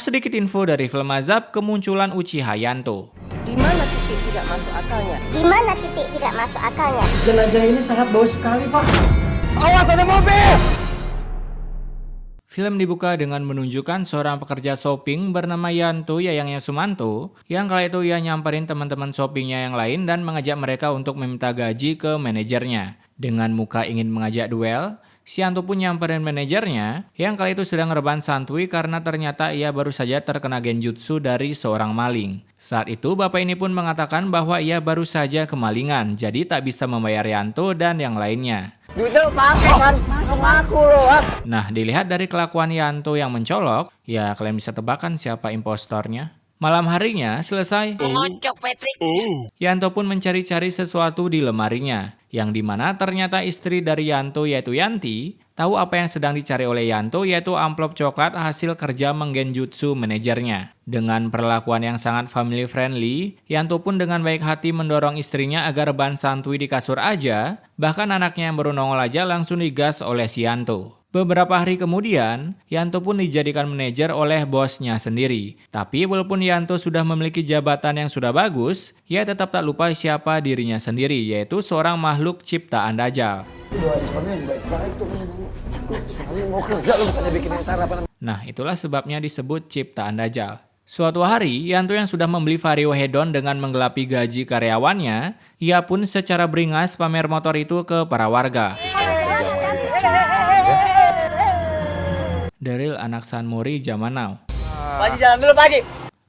sedikit info dari film Azab kemunculan Uchiha Yanto. Di mana titik tidak masuk akalnya? Di mana titik tidak masuk akalnya? Jenazah ini sangat bau sekali, Pak. Awas, ada mobil! Film dibuka dengan menunjukkan seorang pekerja shopping bernama Yanto Yayangnya Sumanto yang kala itu ia nyamperin teman-teman shoppingnya yang lain dan mengajak mereka untuk meminta gaji ke manajernya. Dengan muka ingin mengajak duel, si Yanto pun nyamperin manajernya yang kala itu sedang rebahan santuy karena ternyata ia baru saja terkena genjutsu dari seorang maling. Saat itu bapak ini pun mengatakan bahwa ia baru saja kemalingan jadi tak bisa membayar Yanto dan yang lainnya. Duitnya pakai kan sama aku loh. Nah, dilihat dari kelakuan Yanto yang mencolok, ya kalian bisa tebakan siapa impostornya. Malam harinya selesai, Mengocok Patrick. Yanto pun mencari-cari sesuatu di lemarinya, yang dimana ternyata istri dari Yanto yaitu Yanti, tahu apa yang sedang dicari oleh Yanto yaitu amplop coklat hasil kerja menggenjutsu manajernya. Dengan perlakuan yang sangat family friendly, Yanto pun dengan baik hati mendorong istrinya agar rebahan santuy di kasur aja, bahkan anaknya yang baru nongol aja langsung digas oleh si Yanto. Beberapa hari kemudian, Yanto pun dijadikan manajer oleh bosnya sendiri. Tapi walaupun Yanto sudah memiliki jabatan yang sudah bagus, ia tetap tak lupa siapa dirinya sendiri, yaitu seorang makhluk ciptaan Dajjal. Doain suaminya baik-baik tuh. Suami mau kerja lu bukannya bikin sarapan. Nah, itulah sebabnya disebut ciptaan Dajjal. Suatu hari, Yanto yang sudah membeli Vario Hedon dengan menggelapi gaji karyawannya, ia pun secara beringas pamer motor itu ke para warga. Daryl anak San Mori zaman now. Pak Haji jalan dulu, Pak Haji.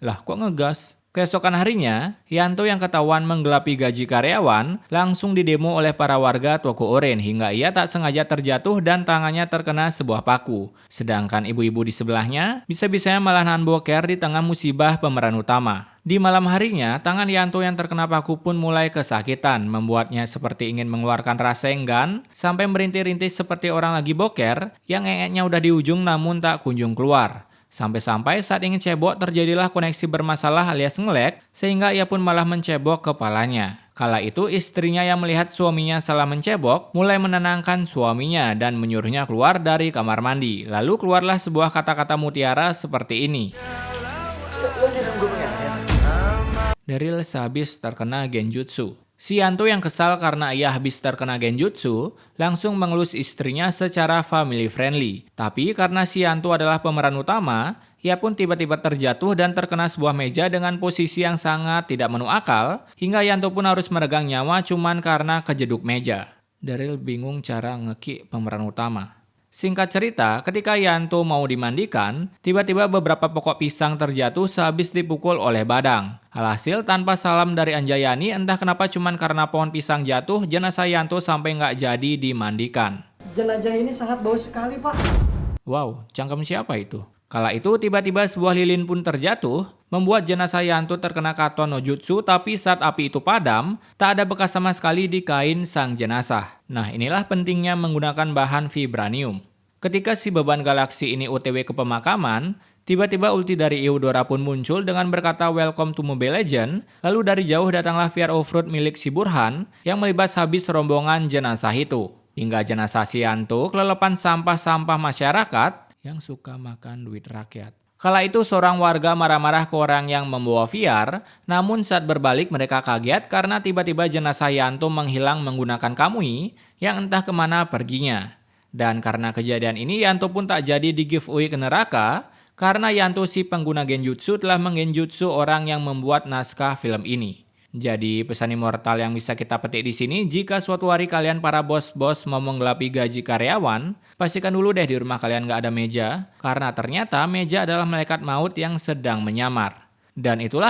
Lah kok ngegas? Keesokan harinya, Yanto yang ketahuan menggelapi gaji karyawan langsung didemo oleh para warga toko oren hingga ia tak sengaja terjatuh dan tangannya terkena sebuah paku. Sedangkan ibu-ibu di sebelahnya bisa-bisanya malah nahan boker di tengah musibah pemeran utama. Di malam harinya, tangan Yanto yang terkena paku pun mulai kesakitan, membuatnya seperti ingin mengeluarkan rasa enggan sampai merintih-rintih seperti orang lagi boker yang engeknya udah di ujung namun tak kunjung keluar. Sampai-sampai saat ingin cebok terjadilah koneksi bermasalah alias nge-lag sehingga ia pun malah mencebok kepalanya. Kala itu istrinya yang melihat suaminya salah mencebok mulai menenangkan suaminya dan menyuruhnya keluar dari kamar mandi. Lalu keluarlah sebuah kata-kata mutiara seperti ini. Daryl sehabis terkena genjutsu. Si Yanto yang kesal karena ia habis terkena genjutsu, langsung mengelus istrinya secara family friendly. Tapi karena si Yanto adalah pemeran utama, ia pun tiba-tiba terjatuh dan terkena sebuah meja dengan posisi yang sangat tidak masuk akal, hingga Yanto pun harus meregang nyawa cuman karena kejeduk meja. Daryl bingung cara ngeki pemeran utama. Singkat cerita, ketika Yanto mau dimandikan, tiba-tiba beberapa pokok pisang terjatuh sehabis dipukul oleh Badang. Alhasil tanpa salam dari Anjayani, entah kenapa cuman karena pohon pisang jatuh, jenazah Yanto sampai nggak jadi dimandikan. Jenazah ini sangat bau sekali, Pak. Wow, cangkem siapa itu? Kala itu tiba-tiba sebuah lilin pun terjatuh, membuat jenazah Yanto terkena katon no jutsu, tapi saat api itu padam, tak ada bekas sama sekali di kain sang jenazah. Nah, inilah pentingnya menggunakan bahan vibranium. Ketika si beban galaksi ini OTW ke pemakaman, tiba-tiba ulti dari Eudora pun muncul dengan berkata welcome to Mobile Legend, lalu dari jauh datanglah VR Offroad milik si Burhan yang melibas habis rombongan jenazah itu. Hingga jenazah si Yanto kelelepan sampah-sampah masyarakat yang suka makan duit rakyat. Kala itu seorang warga marah-marah ke orang yang membawa VR, namun saat berbalik mereka kaget karena tiba-tiba jenazah Yanto menghilang menggunakan Kamui yang entah kemana perginya. Dan karena kejadian ini Yanto pun tak jadi di giveaway ke neraka karena Yanto si pengguna genjutsu telah menggenjutsu orang yang membuat naskah film ini. Jadi pesan immortal yang bisa kita petik di sini, jika suatu hari kalian para bos-bos mau menggelapi gaji karyawan, pastikan dulu deh di rumah kalian nggak ada meja, karena ternyata meja adalah malaikat maut yang sedang menyamar. Dan itulah